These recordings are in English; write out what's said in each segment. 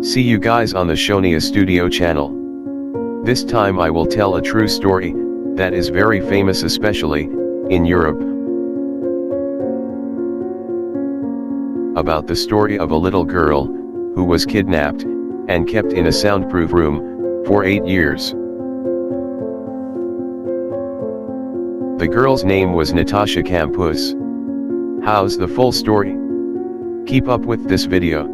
See you guys on the Shonia Studio channel. This time I will tell a true story, that is very famous especially, in Europe. About the story of a little girl, who was kidnapped, and kept in a soundproof room, for 8 years. The girl's name was Natascha Kampusch. How's the full story? Keep up with this video.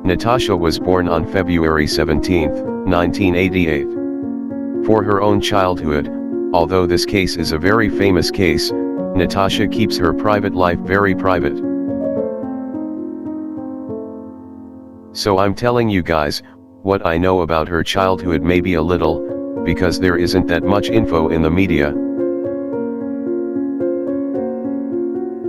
Natascha was born on February 17, 1988. For her own childhood, although this case is a very famous case, Natascha keeps her private life very private. So I'm telling you guys, what I know about her childhood, maybe a little, because there isn't that much info in the media.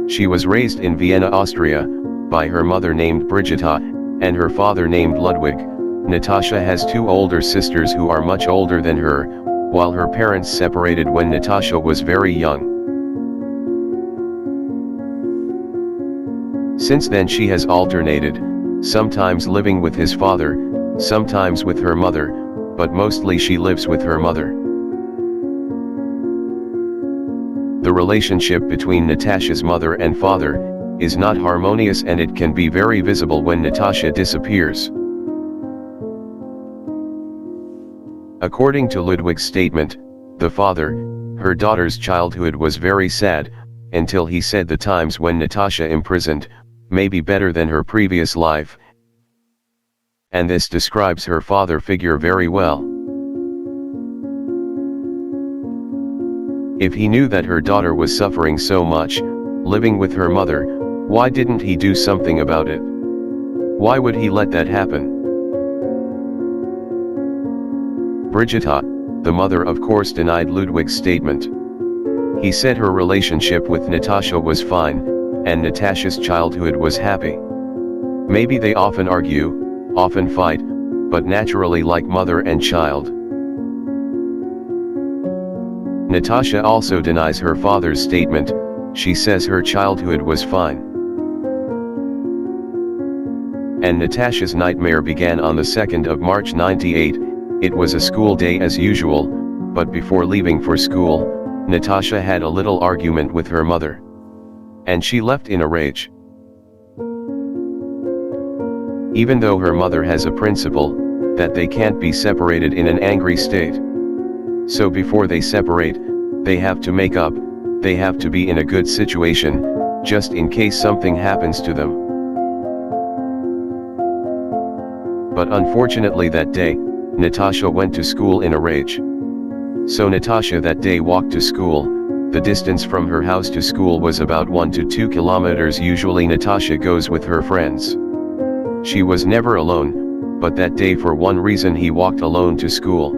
She was raised in Vienna, Austria, by her mother named Brigitta, and her father named Ludwig. Natascha has 2 older sisters who are much older than her, while her parents separated when Natascha was very young. Since then she has alternated, sometimes living with his father, sometimes with her mother, but mostly she lives with her mother. The relationship between Natascha's mother and father is not harmonious, and it can be very visible when Natascha disappears. According to Ludwig's statement, the father, her daughter's childhood was very sad, until he said the times when Natascha imprisoned, may be better than her previous life. And this describes her father figure very well. If he knew that her daughter was suffering so much, living with her mother, why didn't he do something about it? Why would he let that happen? Brigitta, the mother, of course denied Ludwig's statement. He said her relationship with Natascha was fine, and Natascha's childhood was happy. Maybe they often argue, often fight, but naturally like mother and child. Natascha also denies her father's statement. She says her childhood was fine. And Natascha's nightmare began on the 2nd of March 98, it was a school day as usual, but before leaving for school, Natascha had a little argument with her mother. And she left in a rage. Even though her mother has a principle, that they can't be separated in an angry state. So before they separate, they have to make up, they have to be in a good situation, just in case something happens to them. But unfortunately that day, Natascha went to school in a rage. So Natascha that day walked to school. The distance from her house to school was about 1 to 2 kilometers. Usually Natascha goes with her friends. She was never alone, but that day for one reason he walked alone to school.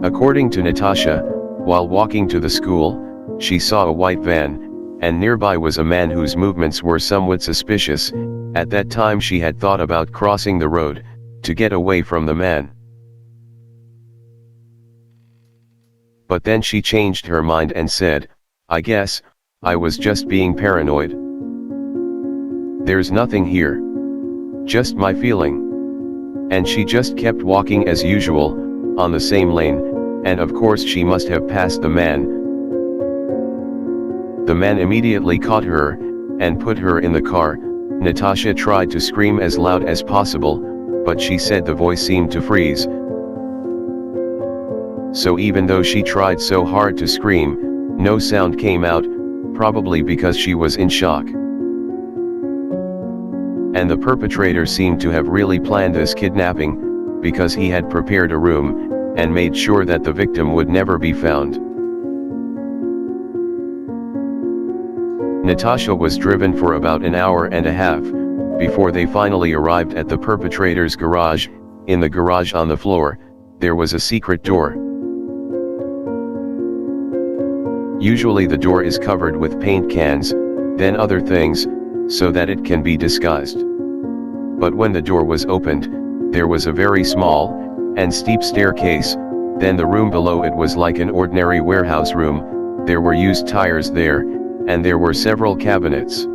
According to Natascha, while walking to the school, she saw a white van, and nearby was a man whose movements were somewhat suspicious. At that time she had thought about crossing the road, to get away from the man. But then she changed her mind and said, I guess, I was just being paranoid. There's nothing here. Just my feeling. And she just kept walking as usual, on the same lane, and of course she must have passed the man. The man immediately caught her, and put her in the car. Natascha tried to scream as loud as possible, but she said the voice seemed to freeze. So even though she tried so hard to scream, no sound came out, probably because she was in shock. And the perpetrator seemed to have really planned this kidnapping, because he had prepared a room, and made sure that the victim would never be found. Natascha was driven for about an hour and a half, before they finally arrived at the perpetrator's garage. In the garage on the floor, there was a secret door. Usually the door is covered with paint cans, then other things, so that it can be disguised. But when the door was opened, there was a very small, and steep staircase, then the room below it was like an ordinary warehouse room, there were used tires there, and there were several cabinets.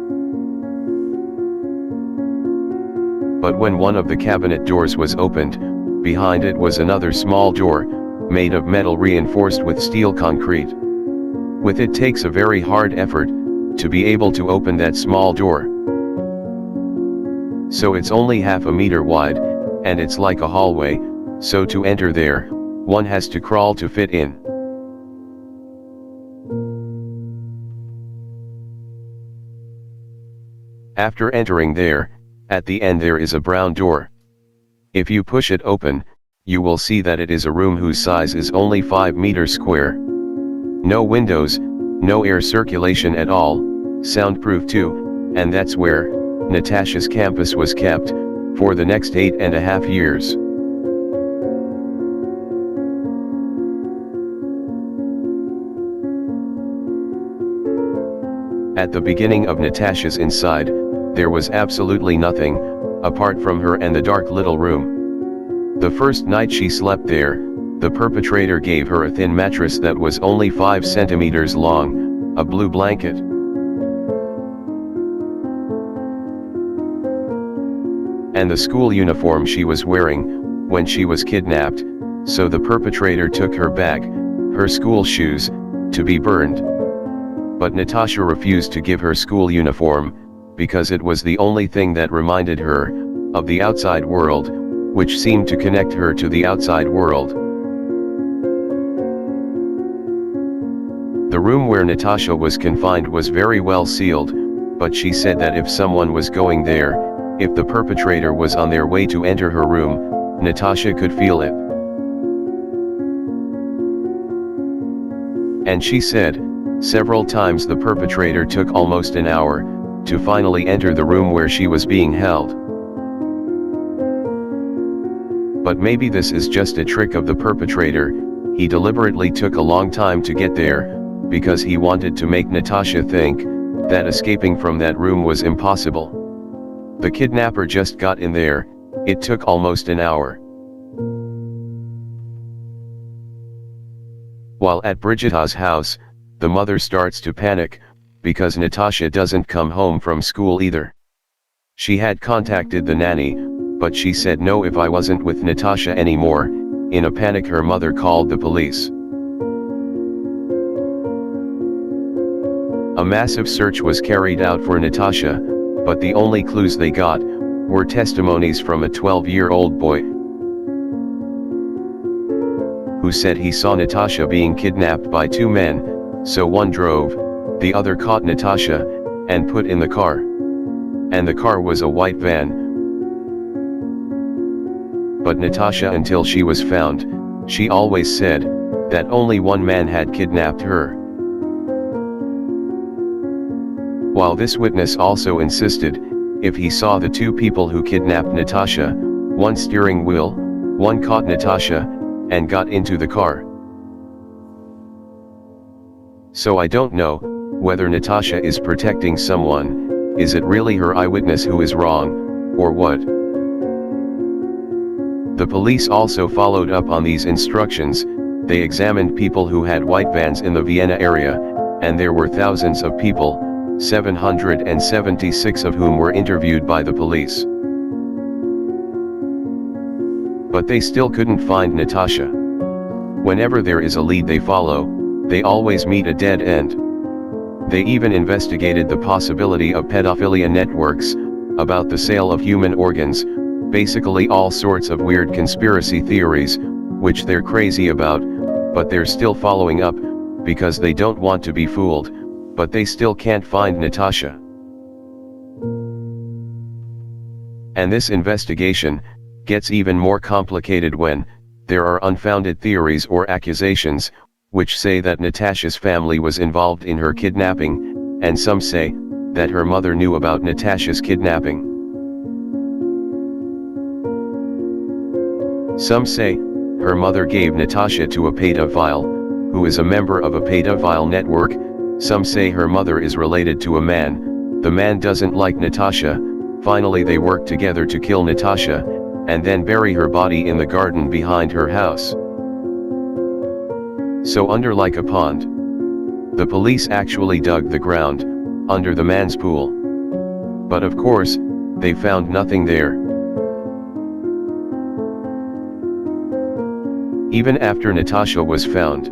But when one of the cabinet doors was opened, behind it was another small door, made of metal reinforced with steel concrete. With it takes a very hard effort to be able to open that small door. So it's only half a meter wide, and it's like a hallway, so to enter there, one has to crawl to fit in. After entering there, at the end there is a brown door. If you push it open, you will see that it is a room whose size is only 5 meters square. No windows, no air circulation at all, soundproof too, and that's where Natascha's campus was kept for the next 8.5 years. At the beginning of Natascha's inside, there was absolutely nothing, apart from her and the dark little room. The first night she slept there, the perpetrator gave her a thin mattress that was only 5 centimeters long, a blue blanket. And the school uniform she was wearing when she was kidnapped, so the perpetrator took her bag, her school shoes, to be burned. But Natascha refused to give her school uniform, because it was the only thing that reminded her of the outside world, which seemed to connect her to the outside world. The room where Natascha was confined was very well sealed, but she said that if someone was going there, if the perpetrator was on their way to enter her room, Natascha could feel it. And she said, several times the perpetrator took almost an hour to finally enter the room where she was being held. But maybe this is just a trick of the perpetrator. He deliberately took a long time to get there, because he wanted to make Natascha think that escaping from that room was impossible. The kidnapper just got in there, it took almost an hour. While at Brigitta's house, the mother starts to panic, because Natascha doesn't come home from school either. She had contacted the nanny, but she said no, if I wasn't with Natascha anymore. In a panic her mother called the police. A massive search was carried out for Natascha, but the only clues they got were testimonies from a 12-year-old boy who said he saw Natascha being kidnapped by 2 men, so one drove, the other caught Natascha, and put in the car. And the car was a white van. But Natascha, until she was found, she always said that only one man had kidnapped her. While this witness also insisted, if he saw the 2 people who kidnapped Natascha, one steering wheel, one caught Natascha, and got into the car. So I don't know whether Natascha is protecting someone. Is it really her eyewitness who is wrong, or what? The police also followed up on these instructions. They examined people who had white vans in the Vienna area, and there were thousands of people, 776 of whom were interviewed by the police. But they still couldn't find Natascha. Whenever there is a lead they follow, they always meet a dead end. They even investigated the possibility of pedophilia networks, about the sale of human organs, basically all sorts of weird conspiracy theories, which they're crazy about, but they're still following up, because they don't want to be fooled, but they still can't find Natascha. And this investigation gets even more complicated when there are unfounded theories or accusations, which say that Natascha's family was involved in her kidnapping, and some say that her mother knew about Natascha's kidnapping. Some say her mother gave Natascha to a pedophile, who is a member of a pedophile network. Some say her mother is related to a man. The man doesn't like Natascha. Finally they work together to kill Natascha, and then bury her body in the garden behind her house. So under like a pond. The police actually dug the ground, under the man's pool. But of course, they found nothing there. Even after Natascha was found,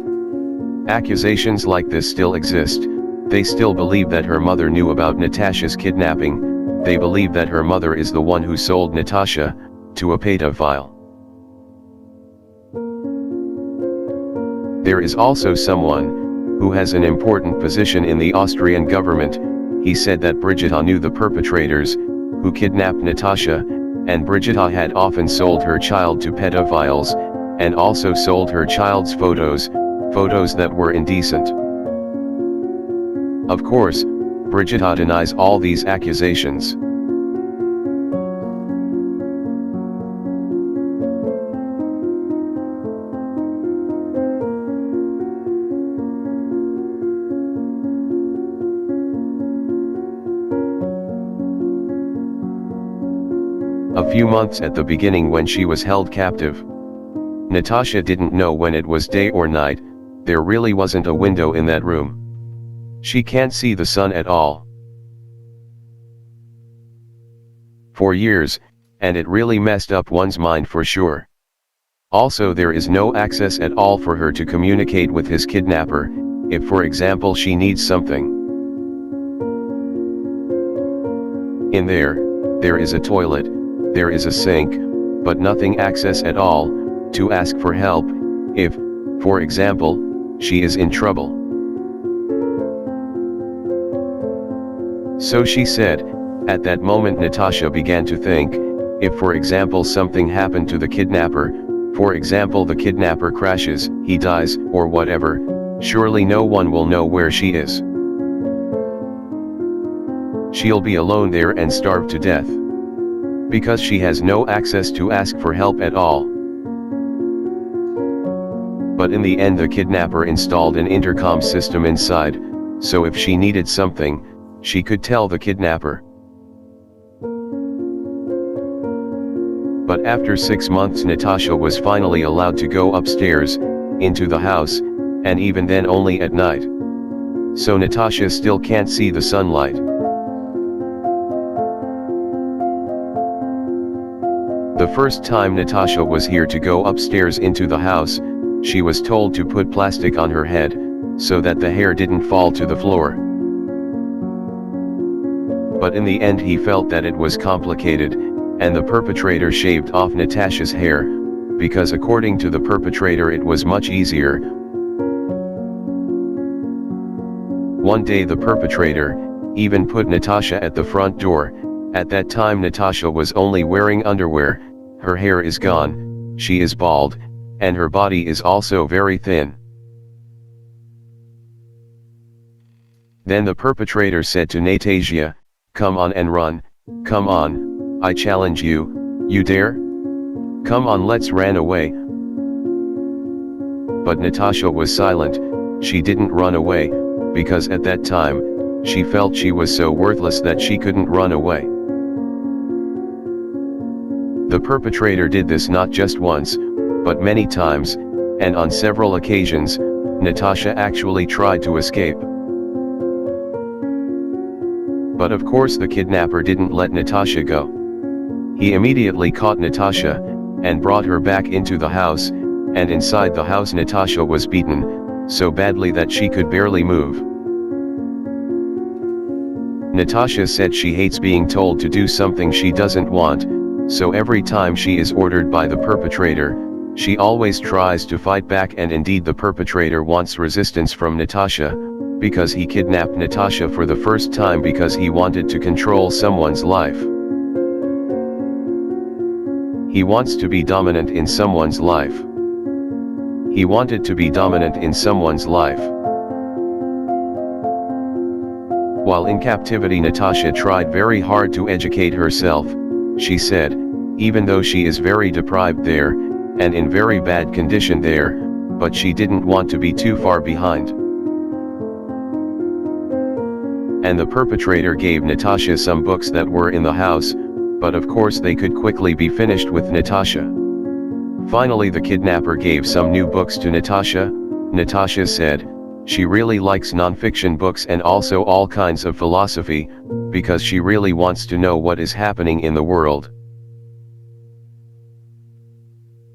accusations like this still exist. They still believe that her mother knew about Natascha's kidnapping. They believe that her mother is the one who sold Natascha to a pedophile. There is also someone who has an important position in the Austrian government. He said that Brigitta knew the perpetrators who kidnapped Natascha, and Brigitta had often sold her child to pedophiles, and also sold her child's photos that were indecent. Of course, Brigitta denies all these accusations. A few months at the beginning when she was held captive, Natascha didn't know when it was day or night. There really wasn't a window in that room. She can't see the sun at all. For years, and it really messed up one's mind for sure. Also, there is no access at all for her to communicate with his kidnapper, if for example she needs something. In there is a toilet, there is a sink, but nothing access at all, to ask for help, if, for example, she is in trouble. So she said, at that moment Natascha began to think, if for example something happened to the kidnapper, for example the kidnapper crashes, he dies, or whatever, surely no one will know where she is. She'll be alone there and starve to death. Because she has no access to ask for help at all. But in the end the kidnapper installed an intercom system inside, so if she needed something, she could tell the kidnapper. But after 6 months Natascha was finally allowed to go upstairs, into the house, and even then only at night. So Natascha still can't see the sunlight. The first time Natascha was here to go upstairs into the house, she was told to put plastic on her head, so that the hair didn't fall to the floor. But in the end he felt that it was complicated, and the perpetrator shaved off Natascha's hair, because according to the perpetrator it was much easier. One day the perpetrator even put Natascha at the front door. At that time Natascha was only wearing underwear, her hair is gone, she is bald, and her body is also very thin. Then the perpetrator said to Natascha, "Come on and run, come on, I challenge you, you dare? Come on, let's run away." But Natascha was silent, she didn't run away, because at that time, she felt she was so worthless that she couldn't run away. The perpetrator did this not just once, but many times, and on several occasions, Natascha actually tried to escape. But of course the kidnapper didn't let Natascha go. He immediately caught Natascha, and brought her back into the house, and inside the house Natascha was beaten, so badly that she could barely move. Natascha said she hates being told to do something she doesn't want, so every time she is ordered by the perpetrator, she always tries to fight back, and indeed the perpetrator wants resistance from Natascha, because he kidnapped Natascha for the first time because he wanted to control someone's life. He wants to be dominant in someone's life. He wanted to be dominant in someone's life. While in captivity Natascha tried very hard to educate herself, she said, even though she is very deprived there, and in very bad condition there, but she didn't want to be too far behind. And the perpetrator gave Natascha some books that were in the house, but of course they could quickly be finished with Natascha. Finally the kidnapper gave some new books to Natascha. Natascha said, She really likes non-fiction books and also all kinds of philosophy, because she really wants to know what is happening in the world.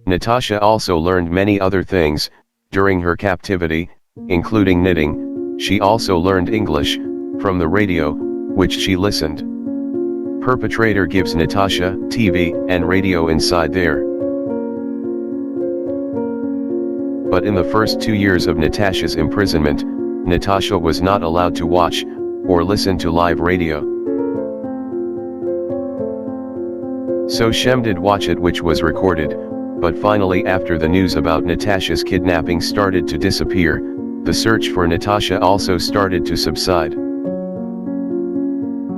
Natascha also learned many other things during her captivity, including knitting. She also learned English from the radio, which she listened. Perpetrator gives Natascha TV and radio inside there. But in the first 2 years of Natascha's imprisonment, Natascha was not allowed to watch or listen to live radio. So Shem did watch it, which was recorded, but finally after the news about Natascha's kidnapping started to disappear, the search for Natascha also started to subside.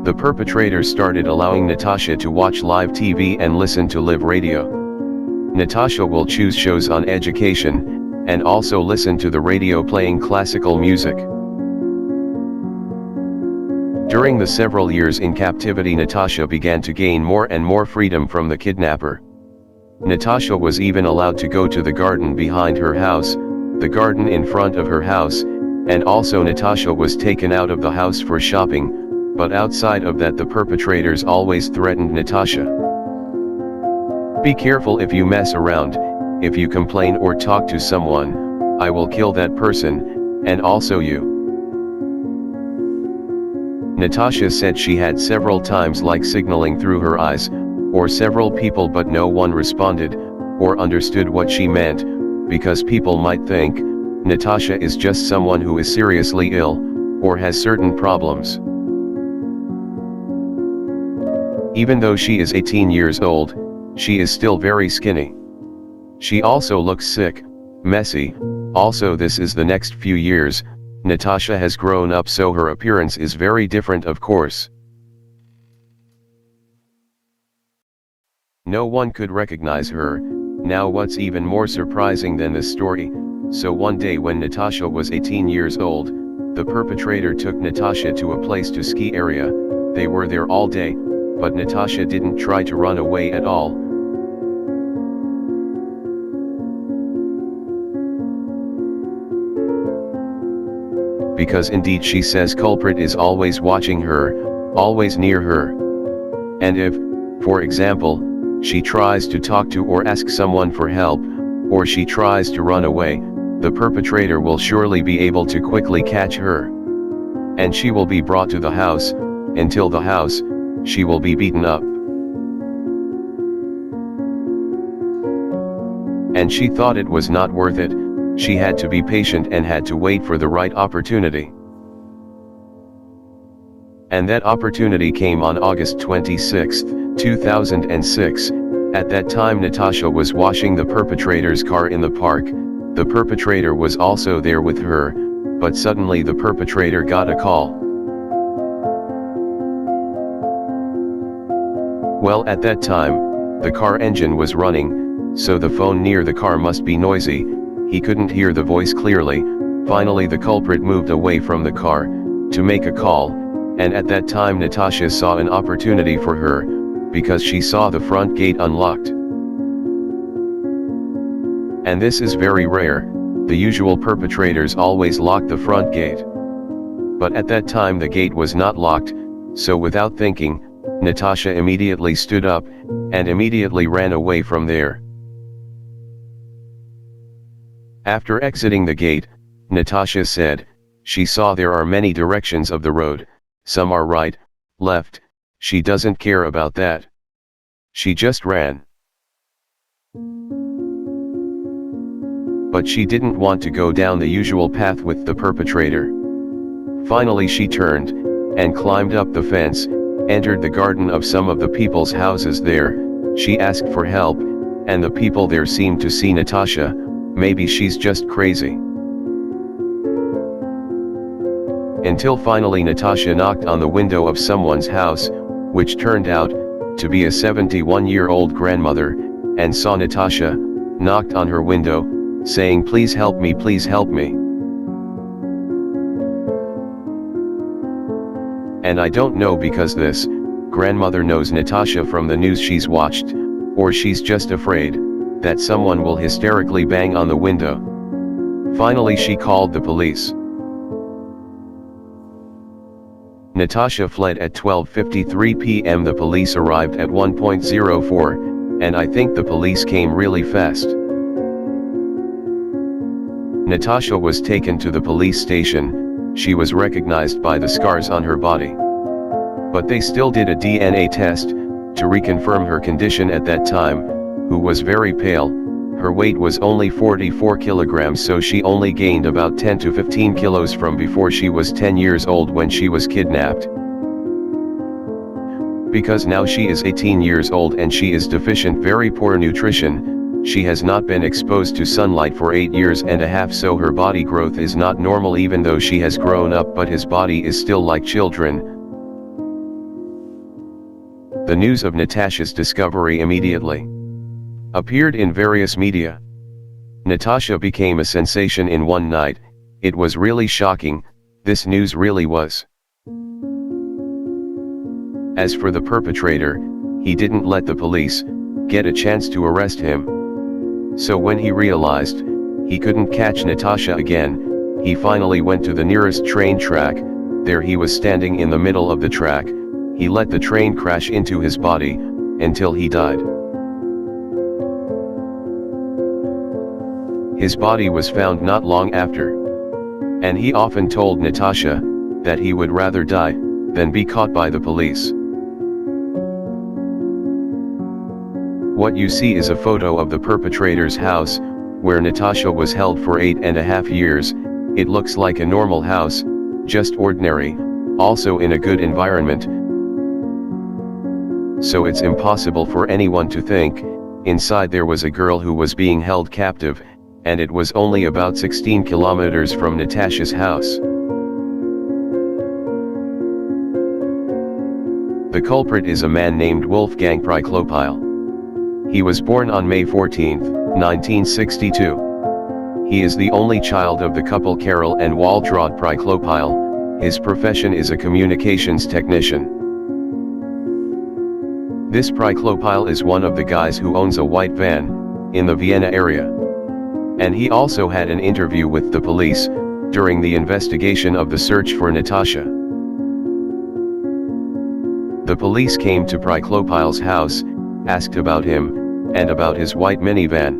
The perpetrators started allowing Natascha to watch live TV and listen to live radio. Natascha will choose shows on education, and also listen to the radio playing classical music. During the several years in captivity, Natascha began to gain more and more freedom from the kidnapper. Natascha was even allowed to go to the garden behind her house, the garden in front of her house, and also Natascha was taken out of the house for shopping, but outside of that the perpetrators always threatened Natascha. "Be careful if you mess around, if you complain or talk to someone, I will kill that person, and also you." Natascha said she had several times like signaling through her eyes, or several people, but no one responded, or understood what she meant, because people might think, Natascha is just someone who is seriously ill, or has certain problems. Even though she is 18 years old, she is still very skinny. She also looks sick, messy. Also this is the next few years, Natascha has grown up, so her appearance is very different, of course. No one could recognize her. Now what's even more surprising than this story, so one day when Natascha was 18 years old, the perpetrator took Natascha to a place to ski area. They were there all day, but Natascha didn't try to run away at all. Because indeed she says culprit is always watching her, always near her. And if, for example, she tries to talk to or ask someone for help, or she tries to run away, the perpetrator will surely be able to quickly catch her. And she will be brought to the house. Until the house, she will be beaten up. And she thought it was not worth it. She had to be patient and had to wait for the right opportunity. And that opportunity came on August 26, 2006. At that time Natascha was washing the perpetrator's car in the park. The perpetrator was also there with her, but suddenly the perpetrator got a call. Well, at that time, the car engine was running, so the phone near the car must be noisy. He couldn't hear the voice clearly. Finally the culprit moved away from the car to make a call, and at that time Natascha saw an opportunity for her, because she saw the front gate unlocked. And this is very rare. The usual perpetrators always lock the front gate. But at that time the gate was not locked, so without thinking, Natascha immediately stood up, and immediately ran away from there. After exiting the gate, Natascha said, she saw there are many directions of the road, some are right, left, she doesn't care about that. She just ran. But she didn't want to go down the usual path with the perpetrator. Finally she turned, and climbed up the fence, entered the garden of some of the people's houses there. She asked for help, and the people there seemed to see Natascha. Maybe she's just crazy. Until finally Natascha knocked on the window of someone's house, which turned out to be a 71-year-old grandmother, and saw Natascha, knocked on her window, saying, "Please help me, please help me." And I don't know, because this grandmother knows Natascha from the news she's watched, or she's just afraid that someone will hysterically bang on the window. Finally she called the police. Natascha fled at 12:53 p.m. The police arrived at 1:04, and I think the police came really fast. Natascha was taken to the police station. She was recognized by the scars on her body. But they still did a DNA test, to reconfirm her condition at that time, who was very pale. Her weight was only 44 kilograms, so she only gained about 10 to 15 kilos from before she was 10 years old when she was kidnapped. Because now she is 18 years old and she is deficient very poor nutrition, she has not been exposed to sunlight for 8 years and a half, so her body growth is not normal even though she has grown up, but his body is still like children. The news of Natascha's discovery immediately appeared in various media. Natascha became a sensation in one night. It was really shocking, this news really was. As for the perpetrator, he didn't let the police get a chance to arrest him. So when he realized he couldn't catch Natascha again, he finally went to the nearest train track. There he was standing in the middle of the track. He let the train crash into his body until he died. His body was found not long after. And he often told Natascha that he would rather die than be caught by the police. What you see is a photo of the perpetrator's house, where Natascha was held for 8.5 years. It looks like a normal house, just ordinary, also in a good environment. So it's impossible for anyone to think inside there was a girl who was being held captive, and it was only about 16 kilometers from Natascha's house. The culprit is a man named Wolfgang Priklopile. He was born on May 14, 1962. He is the only child of the couple Karol and Waltraud Priklopile. His profession is a communications technician. This Priklopile is one of the guys who owns a white van in the Vienna area. And he also had an interview with the police during the investigation of the search for Natascha. The police came to Priklopile's house, asked about him, and about his white minivan.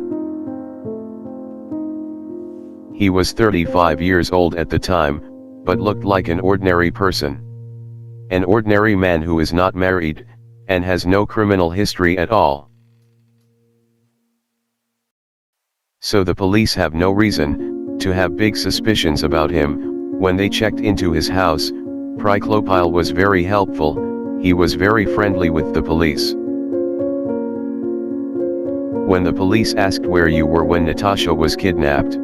He was 35 years old at the time, but looked like an ordinary person. An ordinary man who is not married, and has no criminal history at all. So the police have no reason to have big suspicions about him. When they checked into his house, Priklopile was very helpful. He was very friendly with the police. When the police asked where you were when Natascha was kidnapped,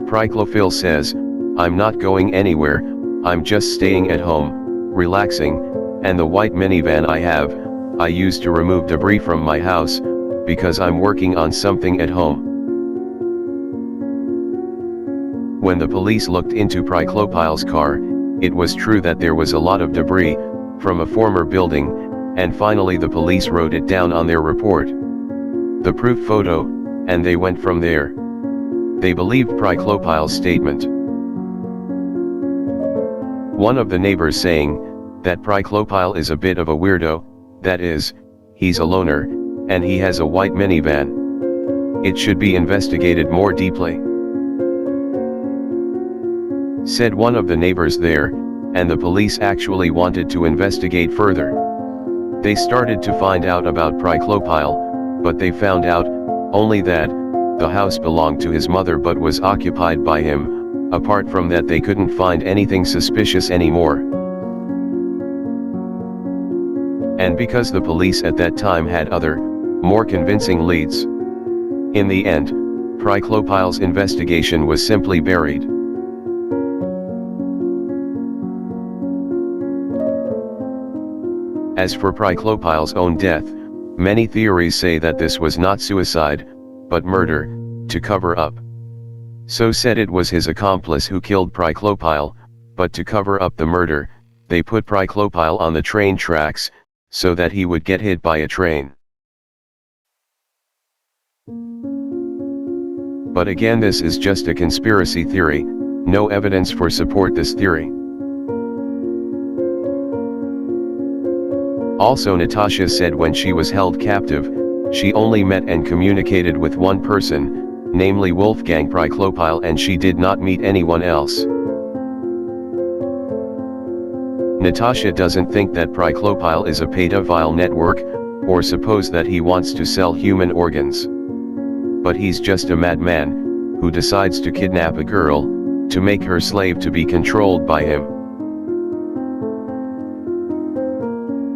Priklopile says, "I'm not going anywhere, I'm just staying at home, relaxing, and the white minivan I use to remove debris from my house, because I'm working on something at home." When the police looked into Priklopile's car, it was true that there was a lot of debris from a former building, and finally the police wrote it down on their report. The proof photo, and they went from there. They believed Priklopile's statement. One of the neighbors saying that Priklopile is a bit of a weirdo, that is, he's a loner, and he has a white minivan. It should be investigated more deeply, said one of the neighbors there, and the police actually wanted to investigate further. They started to find out about Priklopile, but they found out only that the house belonged to his mother but was occupied by him. Apart from that, they couldn't find anything suspicious anymore. And because the police at that time had other, more convincing leads, in the end, Priklopile's investigation was simply buried. As for Priklopile's own death, many theories say that this was not suicide, but murder, to cover up. So said it was his accomplice who killed Priklopile, but to cover up the murder, they put Priklopile on the train tracks, so that he would get hit by a train. But again, this is just a conspiracy theory, no evidence for support this theory. Also, Natascha said when she was held captive, she only met and communicated with one person, namely Wolfgang Priklopil, and she did not meet anyone else. Natascha doesn't think that Priklopil is a pedophile network, or suppose that he wants to sell human organs. But he's just a madman, who decides to kidnap a girl, to make her slave to be controlled by him.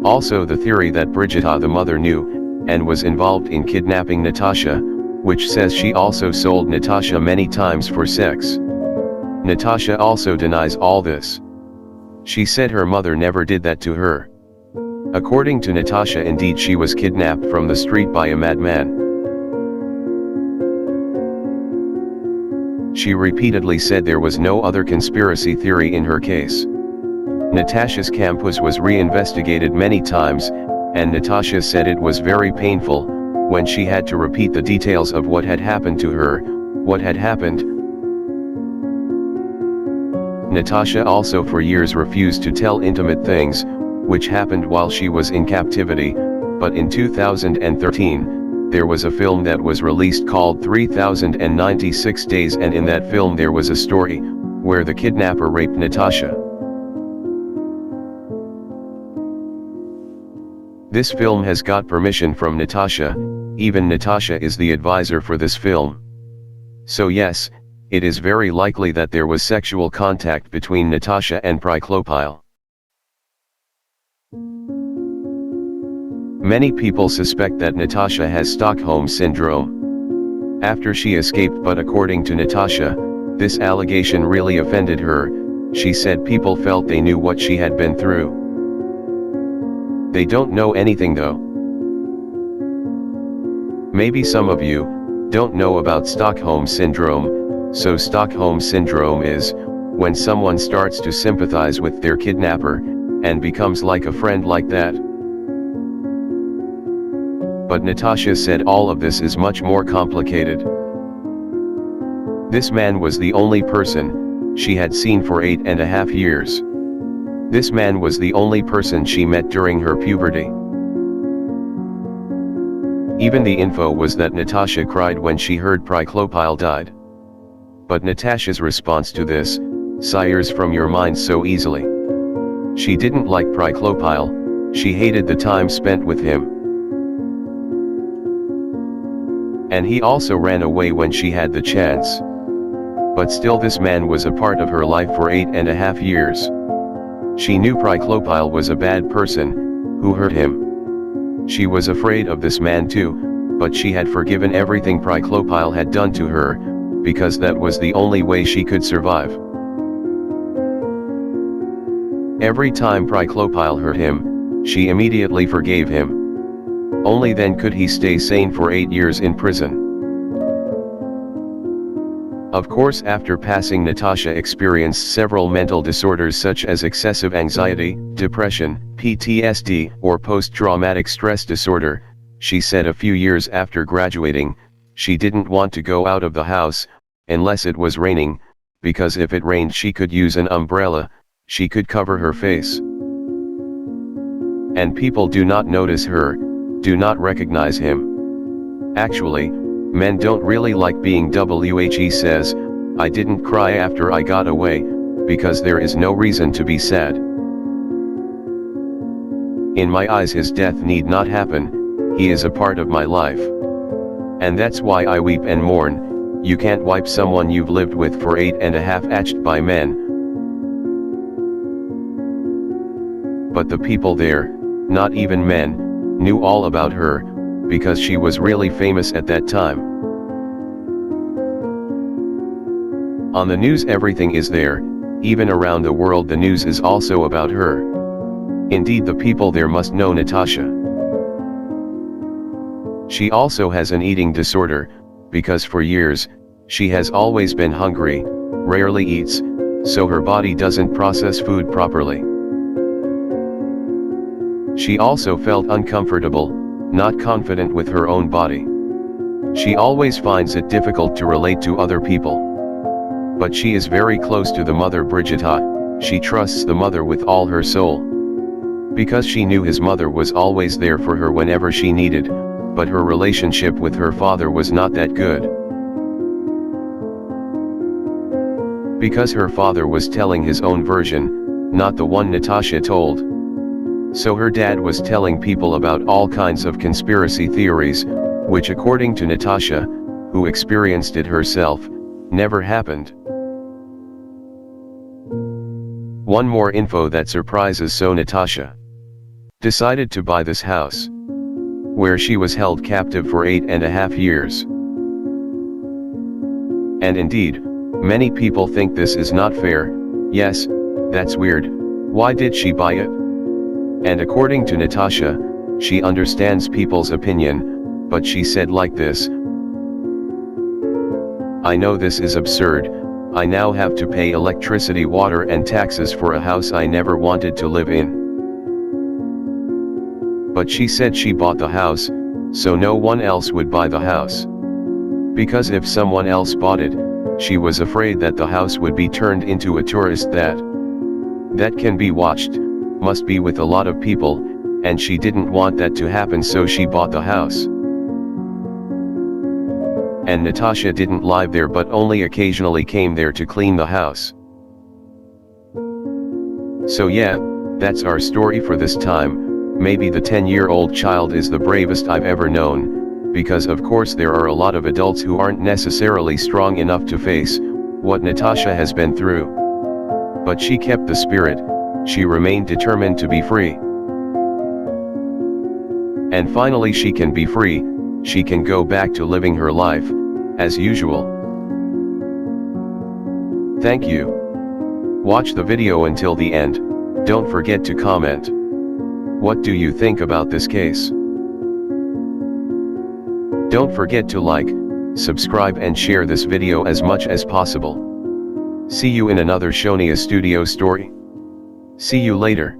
Also, the theory that Brigitta the mother knew, and was involved in kidnapping Natascha, which says she also sold Natascha many times for sex. Natascha also denies all this. She said her mother never did that to her. According to Natascha, indeed she was kidnapped from the street by a madman. She repeatedly said there was no other conspiracy theory in her case. Natascha Kampusch was re-investigated many times, and Natascha said it was very painful, when she had to repeat the details of what had happened to her, what had happened. Natascha also for years refused to tell intimate things, which happened while she was in captivity, but in 2013, there was a film that was released called 3096 Days, and in that film there was a story, where the kidnapper raped Natascha. This film has got permission from Natascha, even Natascha is the advisor for this film. So yes, it is very likely that there was sexual contact between Natascha and Priklopil. Many people suspect that Natascha has Stockholm Syndrome after she escaped, but according to Natascha, this allegation really offended her. She said people felt they knew what she had been through. They don't know anything though. Maybe some of you don't know about Stockholm Syndrome. So Stockholm Syndrome is when someone starts to sympathize with their kidnapper, and becomes like a friend like that. But Natascha said all of this is much more complicated. This man was the only person she had seen for 8.5 years. This man was the only person she met during her puberty. Even the info was that Natascha cried when she heard Priklopil died. But Natascha's response to this, sires from your mind so easily. She didn't like Priklopil, she hated the time spent with him. And he also ran away when she had the chance. But still this man was a part of her life for 8.5 years. She knew Priklopil was a bad person, who hurt him. She was afraid of this man too, but she had forgiven everything Priklopil had done to her, because that was the only way she could survive. Every time Priklopil hurt him, she immediately forgave him. Only then could he stay sane for 8 years in prison. Of course, after passing, Natascha experienced several mental disorders such as excessive anxiety, depression, PTSD, or post-traumatic stress disorder. She said a few years after graduating, she didn't want to go out of the house, unless it was raining, because if it rained she could use an umbrella, she could cover her face. And people do not notice her, do not recognize him. Actually, men don't really like being he says, I didn't cry after I got away, because there is no reason to be sad. In my eyes his death need not happen, he is a part of my life. And that's why I weep and mourn. You can't wipe someone you've lived with for 8.5 years by men. But the people there, not even men, knew all about her, because she was really famous at that time. On the news everything is there, even around the world the news is also about her. Indeed the people there must know Natascha. She also has an eating disorder, because for years, she has always been hungry, rarely eats, so her body doesn't process food properly. She also felt uncomfortable, not confident with her own body. She always finds it difficult to relate to other people. But she is very close to the mother Brigitta, she trusts the mother with all her soul. Because she knew his mother was always there for her whenever she needed, but her relationship with her father was not that good. Because her father was telling his own version, not the one Natascha told. So her dad was telling people about all kinds of conspiracy theories, which according to Natascha, who experienced it herself, never happened. One more info that surprises. So Natascha decided to buy this house, where she was held captive for 8.5 years. And indeed, many people think this is not fair. Yes, that's weird. Why did she buy it? And according to Natascha, she understands people's opinion, but she said like this: I know this is absurd. I now have to pay electricity, water and taxes for a house I never wanted to live in. But she said she bought the house, so no one else would buy the house. Because if someone else bought it, she was afraid that the house would be turned into a tourist that can be watched, must be with a lot of people, and she didn't want that to happen, so she bought the house. And Natascha didn't live there but only occasionally came there to clean the house. So yeah, that's our story for this time. Maybe the 10-year-old child is the bravest I've ever known, because of course there are a lot of adults who aren't necessarily strong enough to face what Natascha has been through. But she kept the spirit, she remained determined to be free. And finally she can be free, she can go back to living her life, as usual. Thank you. Watch the video until the end, don't forget to comment. What do you think about this case? Don't forget to like, subscribe and share this video as much as possible. See you in another Shonia Studio story. See you later.